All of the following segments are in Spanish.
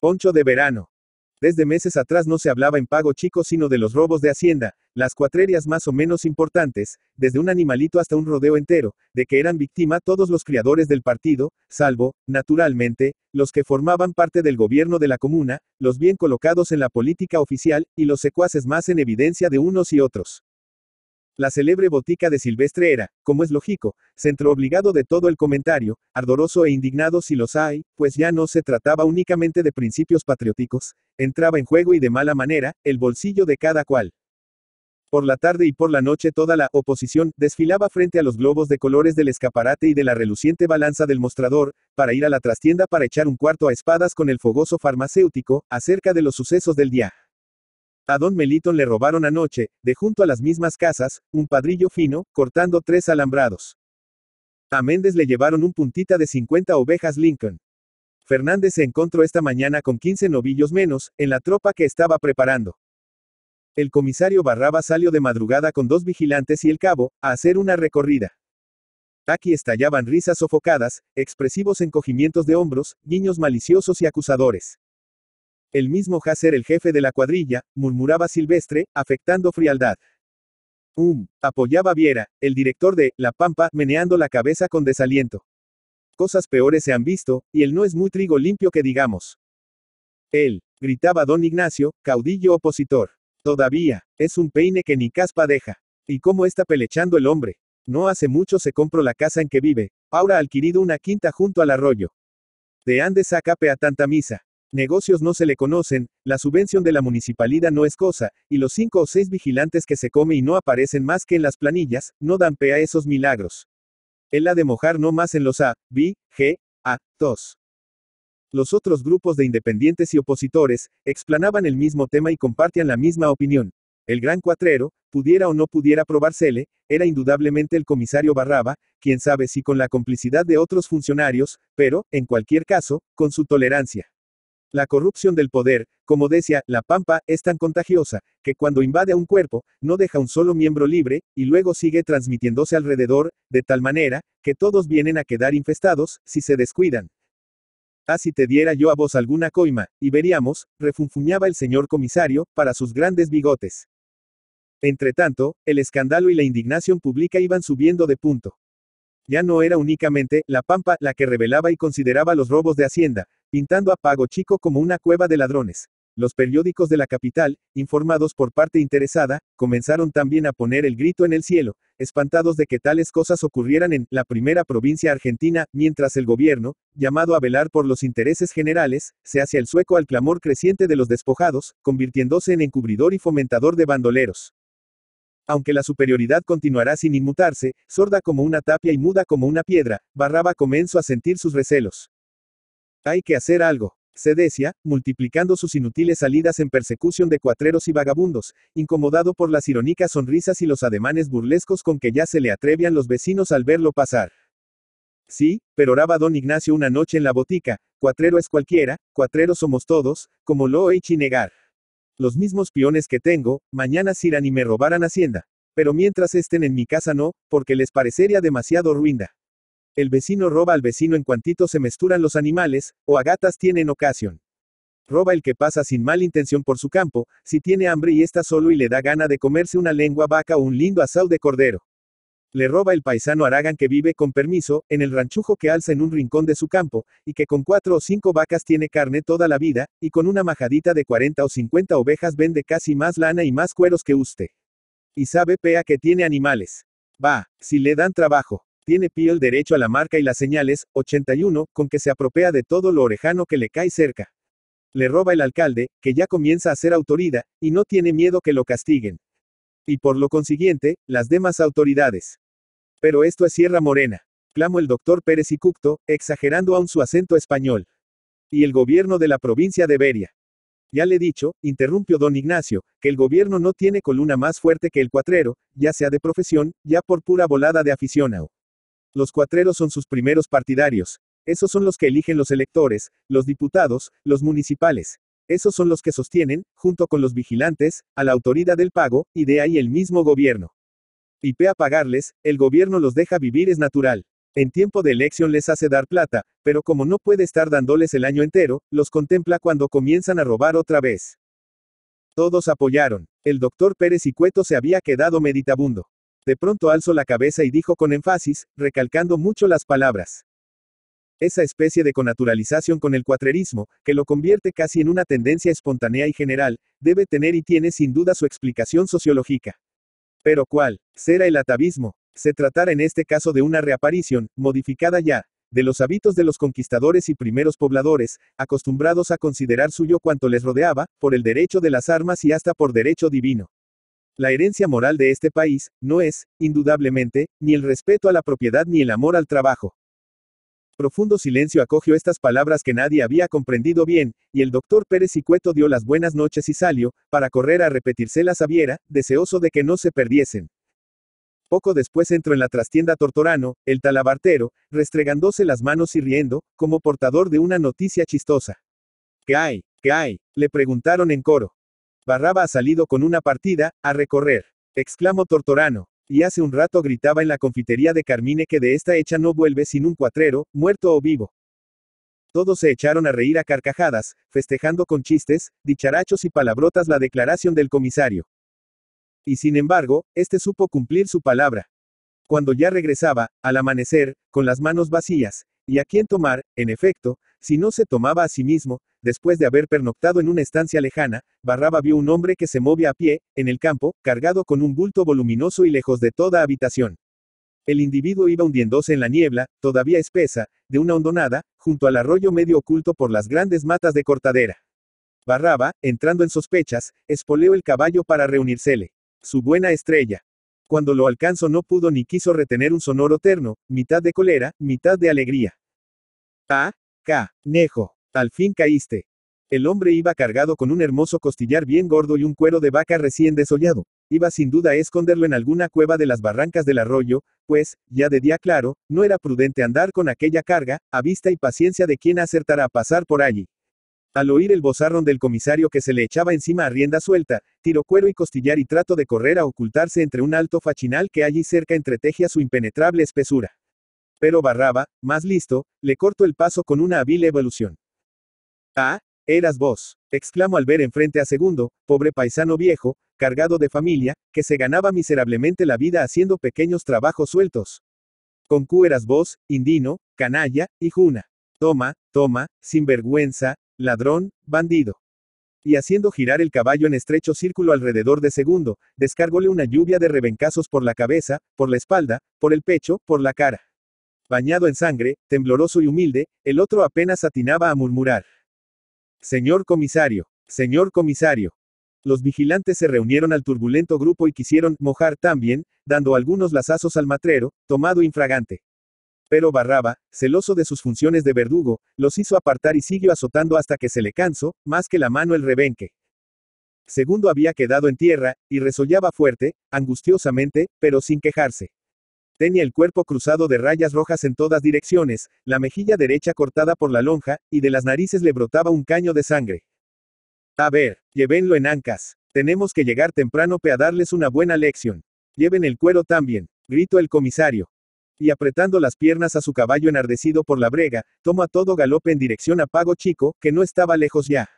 Poncho de verano. Desde meses atrás no se hablaba en Pago Chico sino de los robos de Hacienda, las cuatrerias más o menos importantes, desde un animalito hasta un rodeo entero, de que eran víctima todos los criadores del partido, salvo, naturalmente, los que formaban parte del gobierno de la comuna, los bien colocados en la política oficial, y los secuaces más en evidencia de unos y otros. La célebre botica de Silvestre era, como es lógico, centro obligado de todo el comentario, ardoroso e indignado si los hay, pues ya no se trataba únicamente de principios patrióticos, entraba en juego y de mala manera, el bolsillo de cada cual. Por la tarde y por la noche toda la oposición desfilaba frente a los globos de colores del escaparate y de la reluciente balanza del mostrador, para ir a la trastienda para echar un cuarto a espadas con el fogoso farmacéutico, acerca de los sucesos del día. A don Melitón le robaron anoche, de junto a las mismas casas, un padrillo fino, cortando 3 alambrados. A Méndez le llevaron un puntita de 50 ovejas Lincoln. Fernández se encontró esta mañana con 15 novillos menos, en la tropa que estaba preparando. El comisario Barraba salió de madrugada con 2 vigilantes y el cabo, a hacer una recorrida. Aquí estallaban risas sofocadas, expresivos encogimientos de hombros, guiños maliciosos y acusadores. El mismo Jácer, el jefe de la cuadrilla, murmuraba Silvestre, afectando frialdad. Apoyaba Viera, el director de La Pampa, meneando la cabeza con desaliento. Cosas peores se han visto, y él no es muy trigo limpio que digamos. Él, gritaba don Ignacio, caudillo opositor. Todavía, es un peine que ni caspa deja. ¿Y cómo está pelechando el hombre? No hace mucho se compró la casa en que vive, ahora ha adquirido una quinta junto al arroyo. ¿De ande saca a tanta misa? Negocios no se le conocen, la subvención de la municipalidad no es cosa, y los 5 o 6 vigilantes que se come y no aparecen más que en las planillas, no dan pe a esos milagros. Él ha de mojar no más en los A, B, G, A, tos. Los otros grupos de independientes y opositores, explanaban el mismo tema y compartían la misma opinión. El gran cuatrero, pudiera o no pudiera probársele, era indudablemente el comisario Barraba, quién sabe si con la complicidad de otros funcionarios, pero, en cualquier caso, con su tolerancia. La corrupción del poder, como decía La Pampa, es tan contagiosa, que cuando invade a un cuerpo, no deja un solo miembro libre, y luego sigue transmitiéndose alrededor, de tal manera, que todos vienen a quedar infestados, si se descuidan. Ah, si te diera yo a vos alguna coima, y veríamos, refunfuñaba el señor comisario, para sus grandes bigotes. Entretanto, el escándalo y la indignación pública iban subiendo de punto. Ya no era únicamente La Pampa la que revelaba y consideraba los robos de Hacienda, pintando a Pago Chico como una cueva de ladrones. Los periódicos de la capital, informados por parte interesada, comenzaron también a poner el grito en el cielo, espantados de que tales cosas ocurrieran en la primera provincia argentina, mientras el gobierno, llamado a velar por los intereses generales, se hacía el sueco al clamor creciente de los despojados, convirtiéndose en encubridor y fomentador de bandoleros. Aunque la superioridad continuará sin inmutarse, sorda como una tapia y muda como una piedra, Barraba comenzó a sentir sus recelos. Hay que hacer algo, se decía, multiplicando sus inútiles salidas en persecución de cuatreros y vagabundos, incomodado por las irónicas sonrisas y los ademanes burlescos con que ya se le atrevían los vecinos al verlo pasar. Sí, peroraba don Ignacio una noche en la botica, cuatrero es cualquiera, cuatreros somos todos, como lo he negar. Los mismos peones que tengo, mañana irán y me robarán Hacienda. Pero mientras estén en mi casa no, porque les parecería demasiado ruinda. El vecino roba al vecino en cuantito se mesturan los animales, o a gatas tienen ocasión. Roba el que pasa sin mala intención por su campo, si tiene hambre y está solo y le da gana de comerse una lengua vaca o un lindo asado de cordero. Le roba el paisano Aragán que vive con permiso, en el ranchujo que alza en un rincón de su campo, y que con 4 o 5 vacas tiene carne toda la vida, y con una majadita de 40 o 50 ovejas vende casi más lana y más cueros que usted. Y sabe pea que tiene animales. Va, si le dan trabajo. Tiene pío el derecho a la marca y las señales, 81, con que se apropia de todo lo orejano que le cae cerca. Le roba el alcalde, que ya comienza a ser autoridad, y no tiene miedo que lo castiguen. Y por lo consiguiente, las demás autoridades. Pero esto es Sierra Morena. Clamó el doctor Pérez y Cucto, exagerando aún su acento español. Y el gobierno de la provincia de Beria. Ya le he dicho, interrumpió don Ignacio, que el gobierno no tiene columna más fuerte que el cuatrero, ya sea de profesión, ya por pura volada de aficionado. Los cuatreros son sus primeros partidarios. Esos son los que eligen los electores, los diputados, los municipales. Esos son los que sostienen, junto con los vigilantes, a la autoridad del pago, y de ahí el mismo gobierno. Y a pagarles, el gobierno los deja vivir es natural. En tiempo de elección les hace dar plata, pero como no puede estar dándoles el año entero, los contempla cuando comienzan a robar otra vez. Todos apoyaron. El doctor Pérez y Cueto se había quedado meditabundo. De pronto alzó la cabeza y dijo con énfasis, recalcando mucho las palabras. Esa especie de connaturalización con el cuatrerismo, que lo convierte casi en una tendencia espontánea y general, debe tener y tiene sin duda su explicación sociológica. Pero ¿cuál será el atavismo? Se tratará en este caso de una reaparición, modificada ya, de los hábitos de los conquistadores y primeros pobladores, acostumbrados a considerar suyo cuanto les rodeaba, por el derecho de las armas y hasta por derecho divino. La herencia moral de este país, no es, indudablemente, ni el respeto a la propiedad ni el amor al trabajo. Profundo silencio acogió estas palabras que nadie había comprendido bien, y el doctor Pérez y Cueto dio las buenas noches y salió, para correr a repetírselas a Viera, deseoso de que no se perdiesen. Poco después entró en la trastienda Tortorano, el talabartero, restregándose las manos y riendo, como portador de una noticia chistosa. ¿Qué hay? ¿Qué hay? Le preguntaron en coro. Barraba ha salido con una partida, a recorrer, exclamó Tortorano. Y hace un rato gritaba en la confitería de Carmine que de esta hecha no vuelve sin un cuatrero, muerto o vivo. Todos se echaron a reír a carcajadas, festejando con chistes, dicharachos y palabrotas la declaración del comisario. Y sin embargo, este supo cumplir su palabra. Cuando ya regresaba, al amanecer, con las manos vacías, y a quién tomar, en efecto, si no se tomaba a sí mismo, después de haber pernoctado en una estancia lejana, Barraba vio un hombre que se movía a pie, en el campo, cargado con un bulto voluminoso y lejos de toda habitación. El individuo iba hundiéndose en la niebla, todavía espesa, de una hondonada, junto al arroyo medio oculto por las grandes matas de cortadera. Barraba, entrando en sospechas, espoleó el caballo para reunírsele. Su buena estrella. Cuando lo alcanzó no pudo ni quiso retener un sonoro terno, mitad de cólera, mitad de alegría. Ah, Nejo, al fin caíste. El hombre iba cargado con un hermoso costillar bien gordo y un cuero de vaca recién desollado. Iba sin duda a esconderlo en alguna cueva de las barrancas del arroyo, pues, ya de día claro, no era prudente andar con aquella carga, a vista y paciencia de quien acertará a pasar por allí. Al oír el bozarrón del comisario que se le echaba encima a rienda suelta, tiró cuero y costillar y trató de correr a ocultarse entre un alto fachinal que allí cerca entretejía su impenetrable espesura. Pero Barraba, más listo, le cortó el paso con una hábil evolución. Ah, eras vos, exclamó al ver enfrente a Segundo, pobre paisano viejo, cargado de familia, que se ganaba miserablemente la vida haciendo pequeños trabajos sueltos. Con Q eras vos, indino, canalla, hijuna. Toma, sinvergüenza, ladrón, bandido. Y haciendo girar el caballo en estrecho círculo alrededor de Segundo, descargóle una lluvia de rebencazos por la cabeza, por la espalda, por el pecho, por la cara. Bañado en sangre, tembloroso y humilde, el otro apenas atinaba a murmurar. Señor comisario, señor comisario. Los vigilantes se reunieron al turbulento grupo y quisieron mojar también, dando algunos lazazos al matrero, tomado infragante. Pero Barraba, celoso de sus funciones de verdugo, los hizo apartar y siguió azotando hasta que se le cansó, más que la mano el rebenque. Segundo había quedado en tierra, y resollaba fuerte, angustiosamente, pero sin quejarse. Tenía el cuerpo cruzado de rayas rojas en todas direcciones, la mejilla derecha cortada por la lonja, y de las narices le brotaba un caño de sangre. A ver, llévenlo en ancas. Tenemos que llegar temprano a darles una buena lección. Lleven el cuero también, gritó el comisario. Y apretando las piernas a su caballo enardecido por la brega, tomó a todo galope en dirección a Pago Chico, que no estaba lejos ya.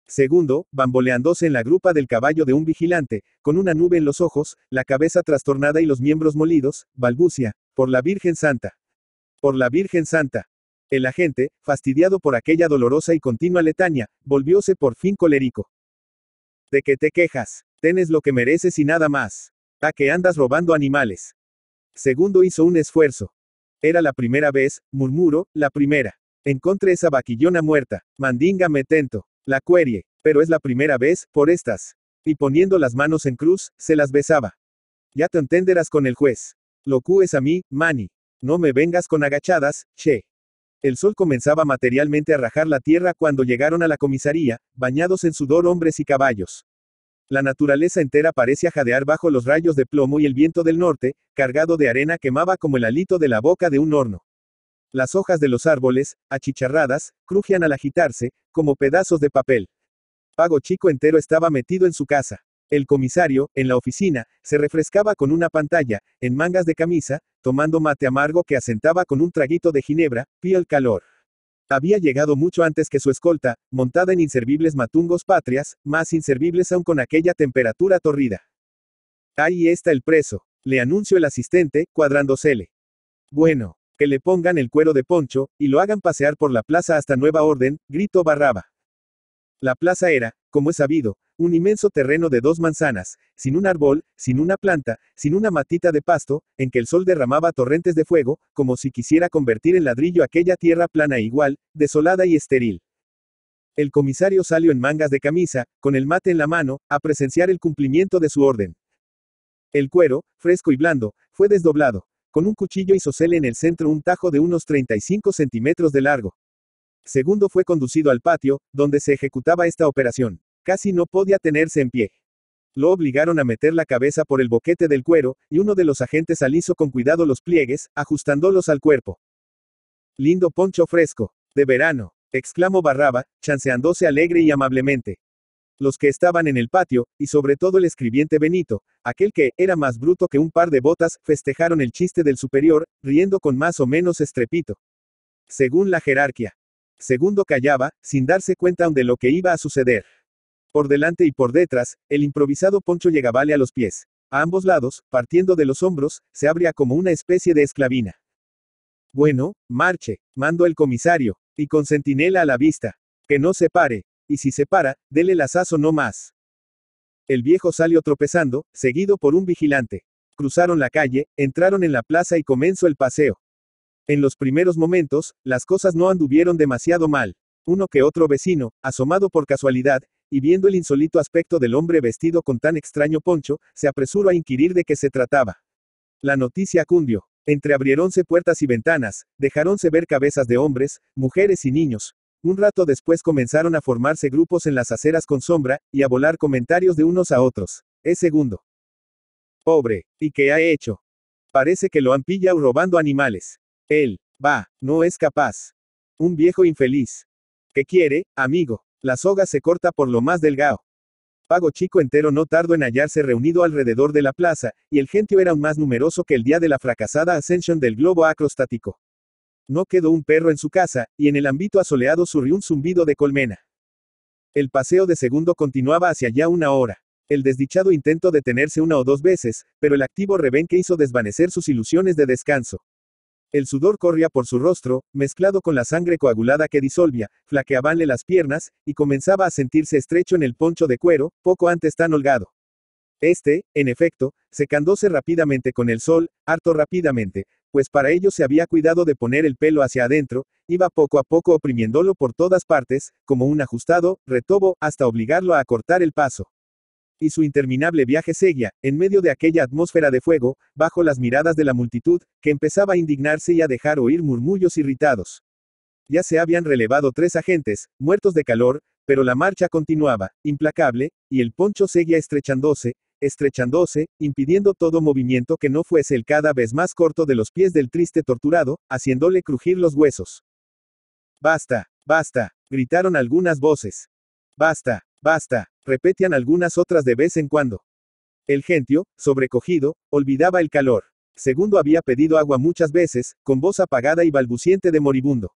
Segundo, bamboleándose en la grupa del caballo de un vigilante, con una nube en los ojos, la cabeza trastornada y los miembros molidos, balbucia, por la Virgen Santa. Por la Virgen Santa. El agente, fastidiado por aquella dolorosa y continua letaña, volvióse por fin colérico. ¿De qué te quejas? Tienes lo que mereces y nada más. ¿A qué andas robando animales? Segundo hizo un esfuerzo. Era la primera vez, murmuró, la primera. Encontré esa vaquillona muerta. Mandinga me tento. La cuerie, pero es la primera vez, por estas. Y poniendo las manos en cruz, se las besaba. Ya te entenderás con el juez. Lo cues a mí, mani. No me vengas con agachadas, che. El sol comenzaba materialmente a rajar la tierra cuando llegaron a la comisaría, bañados en sudor hombres y caballos. La naturaleza entera parecía jadear bajo los rayos de plomo y el viento del norte, cargado de arena quemaba como el alito de la boca de un horno. Las hojas de los árboles, achicharradas, crujían al agitarse, como pedazos de papel. Pago Chico entero estaba metido en su casa. El comisario, en la oficina, se refrescaba con una pantalla, en mangas de camisa, tomando mate amargo que asentaba con un traguito de ginebra, pía el calor. Había llegado mucho antes que su escolta, montada en inservibles matungos patrias, más inservibles aún con aquella temperatura torrida. Ahí está el preso, le anunció el asistente, cuadrándosele. Bueno, que le pongan el cuero de poncho, y lo hagan pasear por la plaza hasta nueva orden, gritó Barraba. La plaza era, como es sabido, un inmenso terreno de 2 manzanas, sin un árbol, sin una planta, sin una matita de pasto, en que el sol derramaba torrentes de fuego, como si quisiera convertir en ladrillo aquella tierra plana e igual, desolada y estéril. El comisario salió en mangas de camisa, con el mate en la mano, a presenciar el cumplimiento de su orden. El cuero, fresco y blando, fue desdoblado. Con un cuchillo isósceles en el centro un tajo de unos 35 centímetros de largo. Segundo fue conducido al patio, donde se ejecutaba esta operación. Casi no podía tenerse en pie. Lo obligaron a meter la cabeza por el boquete del cuero, y uno de los agentes alisó con cuidado los pliegues, ajustándolos al cuerpo. Lindo poncho fresco, de verano, exclamó Barraba, chanceándose alegre y amablemente. Los que estaban en el patio, y sobre todo el escribiente Benito, aquel que era más bruto que un par de botas, festejaron el chiste del superior, riendo con más o menos estrepito. Según la jerarquía. Segundo callaba, sin darse cuenta aún de lo que iba a suceder. Por delante y por detrás, el improvisado poncho llegabale a los pies. A ambos lados, partiendo de los hombros, se abría como una especie de esclavina. Bueno, marche, mandó el comisario, y con centinela a la vista. Que no se pare, y si se para, dele lazazo no más. El viejo salió tropezando, seguido por un vigilante. Cruzaron la calle, entraron en la plaza y comenzó el paseo. En los primeros momentos, las cosas no anduvieron demasiado mal. Uno que otro vecino, asomado por casualidad, y viendo el insólito aspecto del hombre vestido con tan extraño poncho, se apresuró a inquirir de qué se trataba. La noticia cundió. Entreabriéronse puertas y ventanas, dejáronse ver cabezas de hombres, mujeres y niños. Un rato después comenzaron a formarse grupos en las aceras con sombra, y a volar comentarios de unos a otros. Es segundo. Pobre, ¿y qué ha hecho? Parece que lo han pillado robando animales. Él, va, no es capaz. Un viejo infeliz. ¿Qué quiere, amigo? La soga se corta por lo más delgado. Pago Chico entero no tardó en hallarse reunido alrededor de la plaza, y el gentío era aún más numeroso que el día de la fracasada ascensión del globo acrostático. No quedó un perro en su casa, y en el ámbito asoleado surrió un zumbido de colmena. El paseo de segundo continuaba hacia ya una hora. El desdichado intentó detenerse 1 o 2 veces, pero el activo rebenque hizo desvanecer sus ilusiones de descanso. El sudor corría por su rostro, mezclado con la sangre coagulada que disolvía, flaqueabanle las piernas, y comenzaba a sentirse estrecho en el poncho de cuero, poco antes tan holgado. En efecto, secándose rápidamente con el sol, harto rápidamente, pues para ello se había cuidado de poner el pelo hacia adentro, iba poco a poco oprimiéndolo por todas partes, como un ajustado, retobo, hasta obligarlo a acortar el paso. Y su interminable viaje seguía, en medio de aquella atmósfera de fuego, bajo las miradas de la multitud, que empezaba a indignarse y a dejar oír murmullos irritados. Ya se habían relevado 3 agentes, muertos de calor, pero la marcha continuaba, implacable, y el poncho seguía estrechándose, impidiendo todo movimiento que no fuese el cada vez más corto de los pies del triste torturado, haciéndole crujir los huesos. Basta, basta, gritaron algunas voces. Basta, basta, repetían algunas otras de vez en cuando. El gentío, sobrecogido, olvidaba el calor. Segundo había pedido agua muchas veces, con voz apagada y balbuciente de moribundo.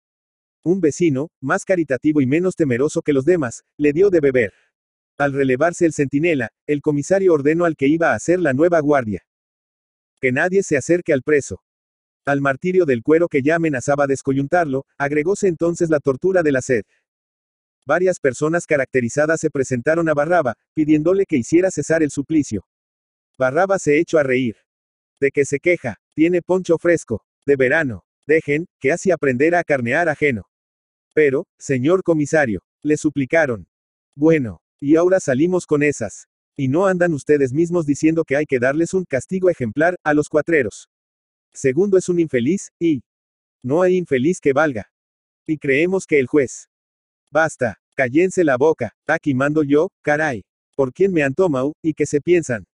Un vecino, más caritativo y menos temeroso que los demás, le dio de beber. Al relevarse el centinela, el comisario ordenó al que iba a hacer la nueva guardia. Que nadie se acerque al preso. Al martirio del cuero que ya amenazaba descoyuntarlo, agregóse entonces la tortura de la sed. Varias personas caracterizadas se presentaron a Barraba, pidiéndole que hiciera cesar el suplicio. Barraba se echó a reír. ¿De qué se queja? Tiene poncho fresco, de verano. Dejen, que así aprenderá a carnear ajeno. Pero, señor comisario, le suplicaron. Bueno, y ahora salimos con esas. Y no andan ustedes mismos diciendo que hay que darles un castigo ejemplar, a los cuatreros. Segundo es un infeliz, y no hay infeliz que valga. Y creemos que el juez. Basta, cállense la boca, aquí mando yo, caray. ¿Por quién me han tomado, y qué se piensan?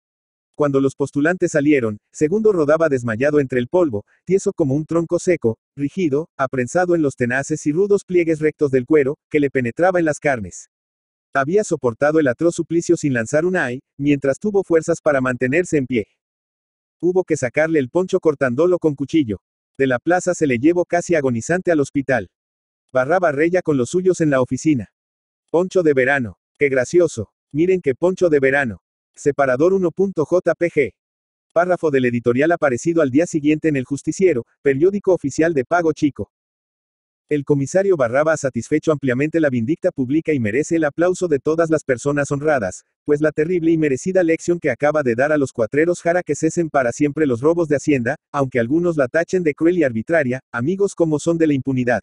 Cuando los postulantes salieron, Segundo rodaba desmayado entre el polvo, tieso como un tronco seco, rígido, aprensado en los tenaces y rudos pliegues rectos del cuero, que le penetraba en las carnes. Había soportado el atroz suplicio sin lanzar un ay, mientras tuvo fuerzas para mantenerse en pie. Hubo que sacarle el poncho cortándolo con cuchillo. De la plaza se le llevó casi agonizante al hospital. Barraba rella con los suyos en la oficina. Poncho de verano. ¡Qué gracioso! Miren qué poncho de verano. Separador 1.jpg. Párrafo del editorial aparecido al día siguiente en El Justiciero, periódico oficial de pago chico. El comisario Barraba ha satisfecho ampliamente la vindicta pública y merece el aplauso de todas las personas honradas, pues la terrible y merecida lección que acaba de dar a los cuatreros hará que cesen para siempre los robos de Hacienda, aunque algunos la tachen de cruel y arbitraria, amigos como son de la impunidad.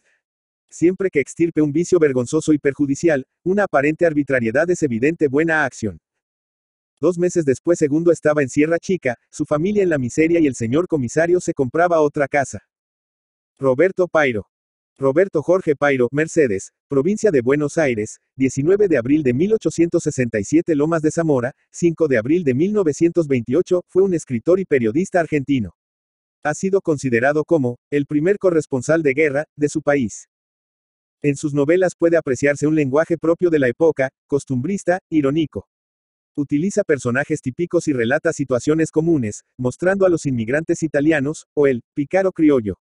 Siempre que extirpe un vicio vergonzoso y perjudicial, una aparente arbitrariedad es evidente buena acción. 2 meses después Segundo estaba en Sierra Chica, su familia en la miseria y el señor comisario se compraba otra casa. Roberto Pairo. Roberto Jorge Pairo, Mercedes, provincia de Buenos Aires, 19 de abril de 1867 Lomas de Zamora, 5 de abril de 1928, fue un escritor y periodista argentino. Ha sido considerado como el primer corresponsal de guerra de su país. En sus novelas puede apreciarse un lenguaje propio de la época, costumbrista, irónico. Utiliza personajes típicos y relata situaciones comunes, mostrando a los inmigrantes italianos, o el pícaro criollo.